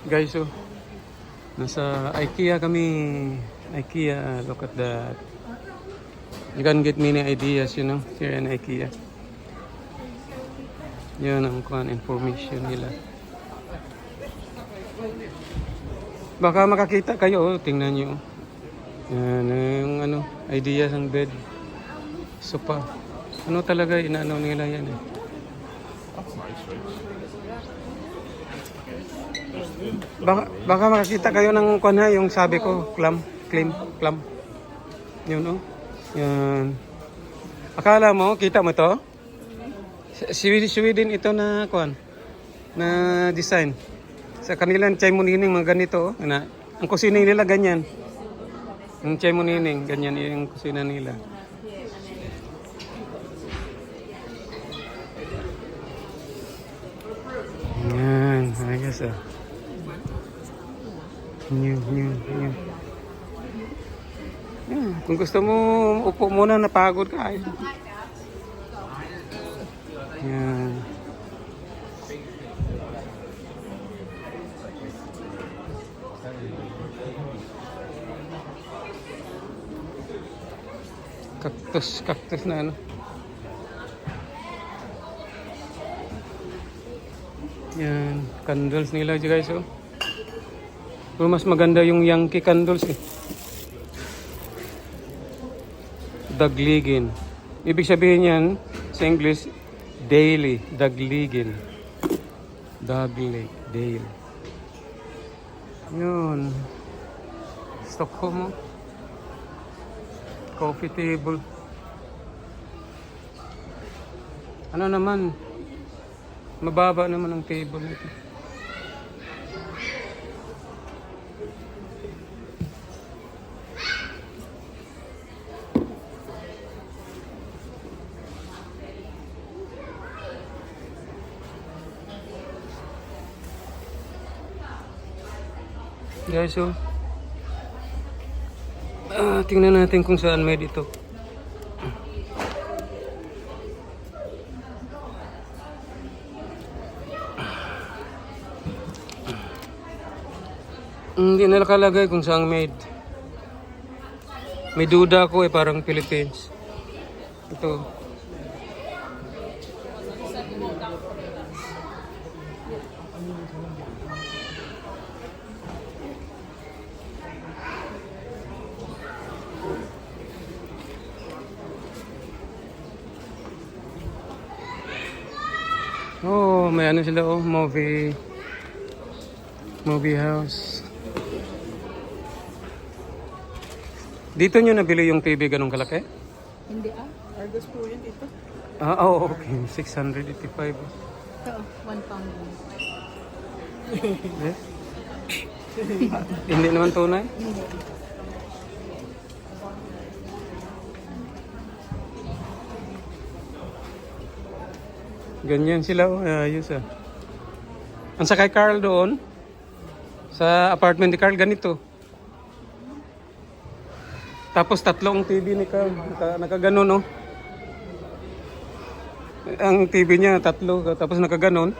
Guys, oh, nasa IKEA kami. IKEA, look at that. You can get many ideas, you know, here in IKEA. Yan ang information nila. Baka makakita kayo, oh, tingnan nyo. Yan, yung ano, ideas ng bed. Sopa. Ano talaga, inaano nila yan eh. Baka makakita kayo ng kuwan, yung sabi ko, clam. Yun, oh. Yan. Akala mo, kita mo to? Sweden ito na kuwan, na design. Sa kanilang chai munining mga ganito, oh. Ang kusina nila ganyan. Ang chai munining, ganyan yung kusina nila. Yan, ayos ah. New. Yan, kung gusto mo upo muna, napagod ka. Yan. Cactus na ano. Yan, candles nila guys, oh. Pero mas maganda yung Yankee candles eh. Dagligin. Ibig sabihin yan sa English, daily. Dagligin. Daily. Yun. Stockholm, oh. Coffee table. Ano naman? Mababa naman ang table nito. Guys, so tingnan natin kung saan made ito. Hindi na nakalagay kung saan made. May duda ako eh, parang Philippines. Ito. Oh, may ano sila, oh, movie house. Dito nyo nabili yung TV ganun kalaki? Hindi Argos po yun dito. Oh, okay. 685. Ito, 1 pound. Eh? Hindi naman tunay? Hindi. Ganyan sila, oh. Ayos ah. Ang sa kay Carl doon, sa apartment ni Carl, ganito. Tapos tatlong TV ni Carl, nakaganon, oh. Ang TV niya, tatlo, tapos nakaganon.